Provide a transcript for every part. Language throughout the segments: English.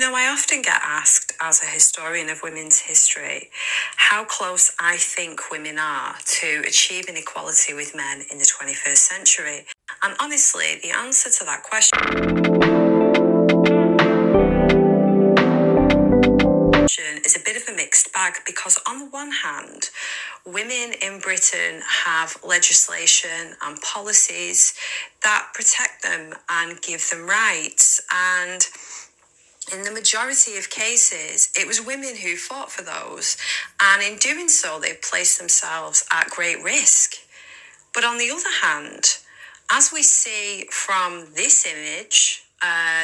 I often get asked, as a historian of women's history, how close I think women are to achieving equality with men in the 21st century. And honestly, the answer to that question is a bit of a mixed bag, because on the one hand, women in Britain have legislation and policies that protect them and give them rights, and in the majority of cases, it was women who fought for those, and in doing so, they placed themselves at great risk. But on the other hand, as we see from this image,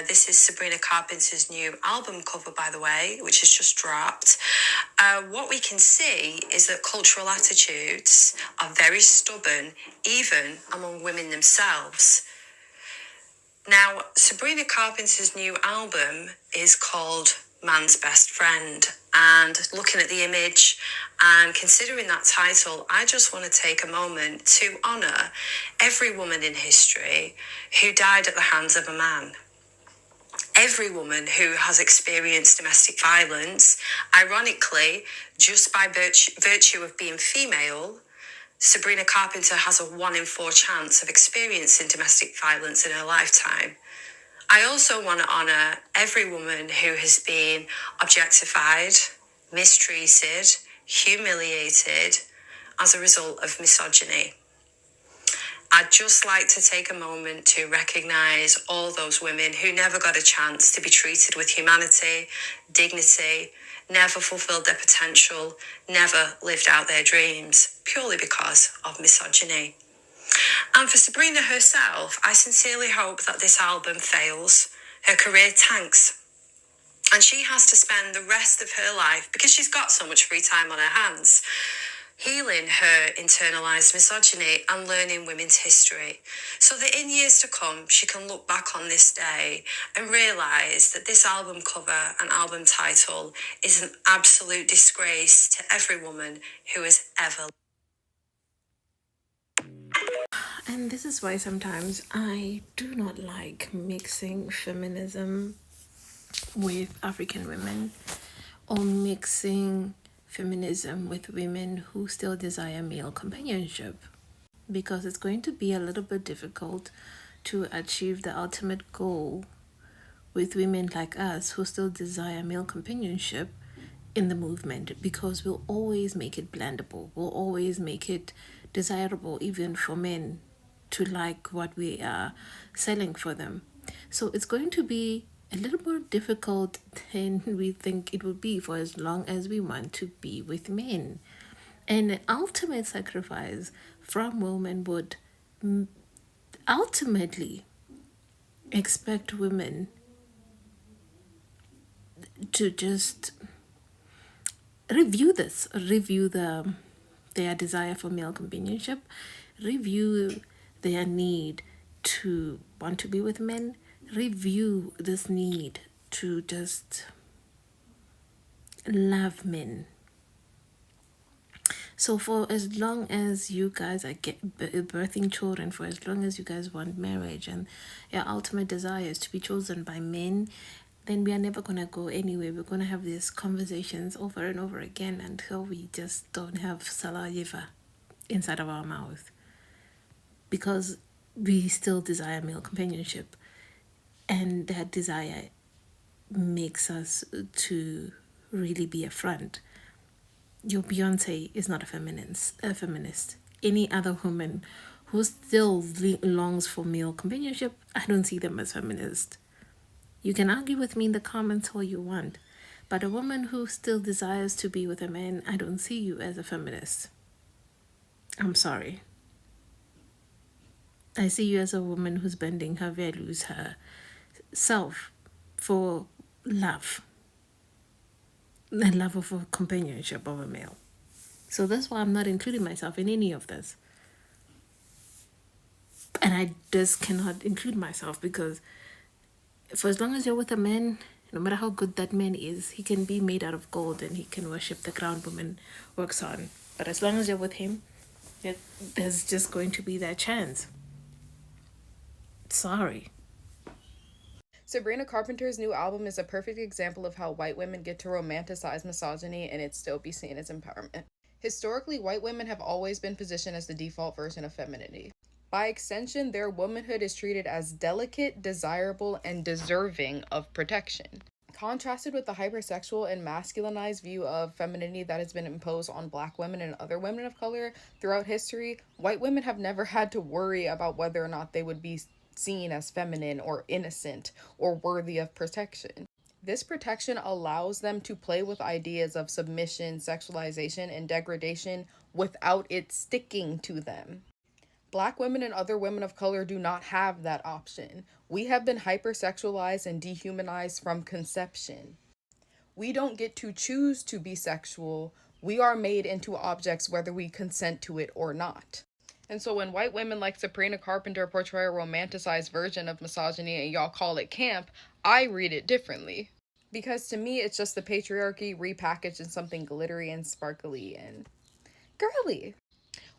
this is Sabrina Carpenter's new album cover, by the way, which has just dropped. What we can see is that cultural attitudes are very stubborn, even among women themselves. Now, Sabrina Carpenter's new album is called Man's Best Friend, and looking at the image and considering that title, I just want to take a moment to honour every woman in history who died at the hands of a man. Every woman who has experienced domestic violence, ironically, just by virtue of being female. Sabrina Carpenter has a 1 in 4 chance of experiencing domestic violence in her lifetime. I also want to honour every woman who has been objectified, mistreated, humiliated as a result of misogyny. I'd just like to take a moment to recognise all those women who never got a chance to be treated with humanity, dignity, never fulfilled their potential, never lived out their dreams, purely because of misogyny. And for Sabrina herself, I sincerely hope that this album fails, her career tanks, and she has to spend the rest of her life, because she's got so much free time on her hands, healing her internalised misogyny and learning women's history, so that in years to come, she can look back on this day and realise that this album cover and album title is an absolute disgrace to every woman who has ever. And this is why sometimes I do not like mixing feminism with African women, or mixing feminism with women who still desire male companionship, because it's going to be a little bit difficult to achieve the ultimate goal with women like us who still desire male companionship in the movement, because we'll always make it blendable. We'll always make it desirable even for men to like what we are selling for them. So it's going to be a little more difficult than we think it would be, for as long as we want to be with men. And an ultimate sacrifice from women would ultimately expect women to just review their desire for male companionship, review their need to want to be with men, review this need to just love men. So for as long as you guys are birthing children, for as long as you guys want marriage and your ultimate desire is to be chosen by men, then we are never going to go anywhere. We're going to have these conversations over and over again until we just don't have saliva inside of our mouth, because we still desire male companionship, and that desire makes us to really be a front. Your Beyonce is not a feminist. Any other woman who still longs for male companionship, I don't see them as feminist. You can argue with me in the comments all you want, but a woman who still desires to be with a man, I don't see you as a feminist. I'm sorry. I see you as a woman who's bending her values, her self, for love. And love of a companionship of a male. So that's why I'm not including myself in any of this. And I just cannot include myself, because for as long as you're with a man, no matter how good that man is, he can be made out of gold and he can worship the ground woman works on. But as long as you're with him, there's just going to be that chance. Sorry. Sabrina Carpenter's new album is a perfect example of how white women get to romanticize misogyny and it still be seen as empowerment. Historically, white women have always been positioned as the default version of femininity. By extension, their womanhood is treated as delicate, desirable, and deserving of protection. Contrasted with the hypersexual and masculinized view of femininity that has been imposed on black women and other women of color throughout history, white women have never had to worry about whether or not they would be seen as feminine or innocent or worthy of protection. This protection allows them to play with ideas of submission, sexualization, and degradation without it sticking to them. Black women and other women of color do not have that option. We have been hypersexualized and dehumanized from conception. We don't get to choose to be sexual. We are made into objects whether we consent to it or not. And so when white women like Sabrina Carpenter portray a romanticized version of misogyny and y'all call it camp, I read it differently. Because to me, it's just the patriarchy repackaged in something glittery and sparkly and girly.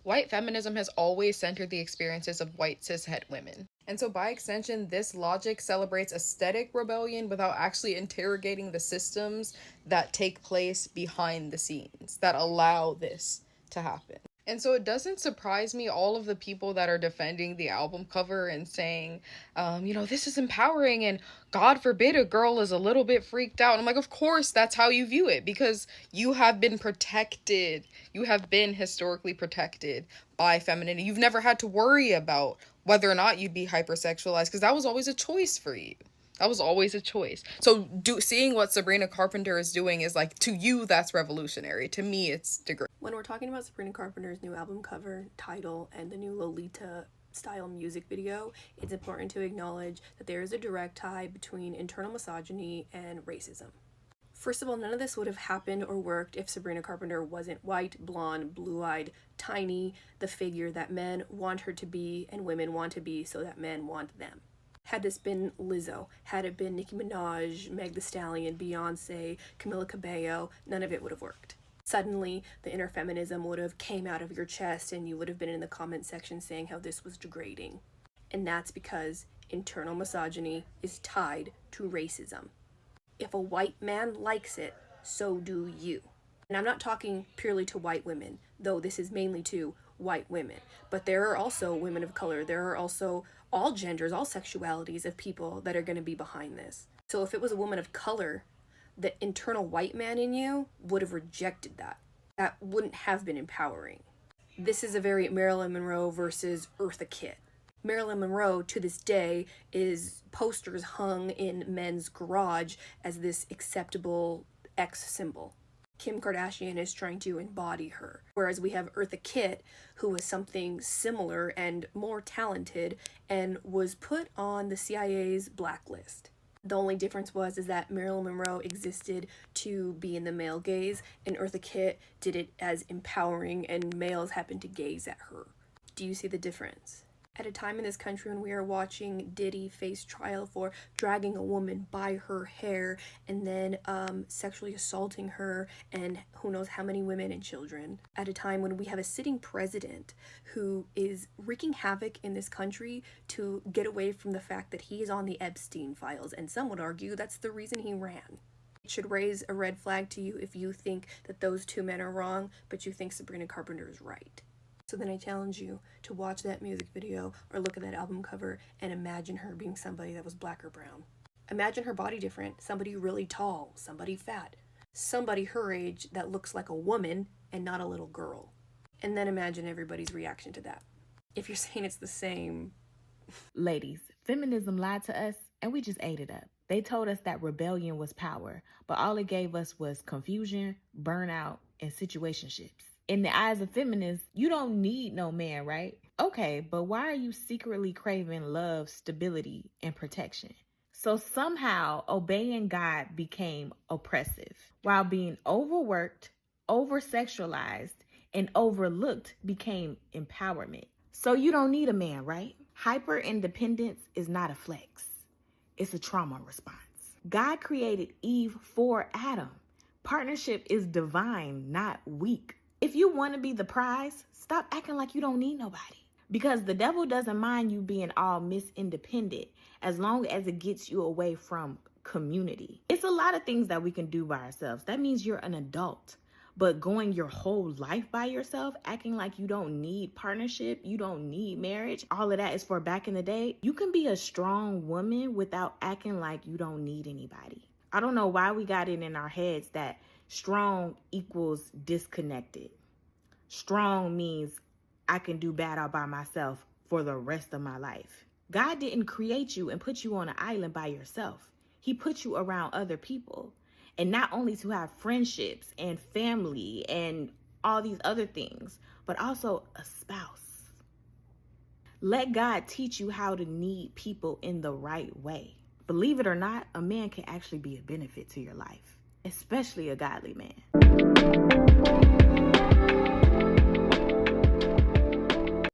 White feminism has always centered the experiences of white cishet women. And so by extension, this logic celebrates aesthetic rebellion without actually interrogating the systems that take place behind the scenes that allow this to happen. And so it doesn't surprise me all of the people that are defending the album cover and saying, this is empowering and God forbid a girl is a little bit freaked out. And I'm like, of course, that's how you view it because you have been protected. You have been historically protected by femininity. You've never had to worry about whether or not you'd be hypersexualized because that was always a choice for you. That was always a choice. So seeing what Sabrina Carpenter is doing is like, to you, that's revolutionary. To me, it's degrading. When we're talking about Sabrina Carpenter's new album cover, title, and the new Lolita style music video, it's important to acknowledge that there is a direct tie between internal misogyny and racism. First of all, none of this would have happened or worked if Sabrina Carpenter wasn't white, blonde, blue-eyed, tiny, the figure that men want her to be and women want to be so that men want them. Had this been Lizzo, had it been Nicki Minaj, Meg Thee Stallion, Beyonce, Camila Cabello, none of it would have worked. Suddenly, the inner feminism would have came out of your chest and you would have been in the comment section saying how this was degrading. And that's because internal misogyny is tied to racism. If a white man likes it, so do you. And I'm not talking purely to white women, though this is mainly to white women. But there are also women of color. There are also all genders, all sexualities of people that are going to be behind this. So if it was a woman of color, the internal white man in you would have rejected that. That wouldn't have been empowering. This is a very Marilyn Monroe versus Eartha Kitt. Marilyn Monroe, to this day, is posters hung in men's garage as this acceptable X symbol. Kim Kardashian is trying to embody her. Whereas we have Eartha Kitt, who was something similar and more talented and was put on the CIA's blacklist. The only difference was that Marilyn Monroe existed to be in the male gaze and Eartha Kitt did it as empowering and males happened to gaze at her. Do you see the difference? At a time in this country when we are watching Diddy face trial for dragging a woman by her hair and then sexually assaulting her and who knows how many women and children. At a time when we have a sitting president who is wreaking havoc in this country to get away from the fact that he is on the Epstein files, and some would argue that's the reason he ran. It should raise a red flag to you if you think that those two men are wrong, but you think Sabrina Carpenter is right. So then I challenge you to watch that music video or look at that album cover and imagine her being somebody that was black or brown. Imagine her body different, somebody really tall, somebody fat, somebody her age that looks like a woman and not a little girl. And then imagine everybody's reaction to that. If you're saying it's the same. Ladies, feminism lied to us and we just ate it up. They told us that rebellion was power, but all it gave us was confusion, burnout, and situationships. In the eyes of feminists, you don't need no man, right? Okay, but why are you secretly craving love, stability, and protection? So somehow obeying God became oppressive, while being overworked, over-sexualized, and overlooked became empowerment. So you don't need a man, right? Hyper-independence is not a flex. It's a trauma response. God created Eve for Adam. Partnership is divine, not weak. If you want to be the prize, stop acting like you don't need nobody. Because the devil doesn't mind you being all independent as long as it gets you away from community. It's a lot of things that we can do by ourselves. That means you're an adult. But going your whole life by yourself, acting like you don't need partnership, you don't need marriage, all of that is for back in the day. You can be a strong woman without acting like you don't need anybody. I don't know why we got it in our heads that strong equals disconnected. Strong means I can do bad all by myself for the rest of my life. God didn't create you and put you on an island by yourself. He put you around other people. And not only to have friendships and family and all these other things, but also a spouse. Let God teach you how to need people in the right way. Believe it or not, a man can actually be a benefit to your life, especially a godly man.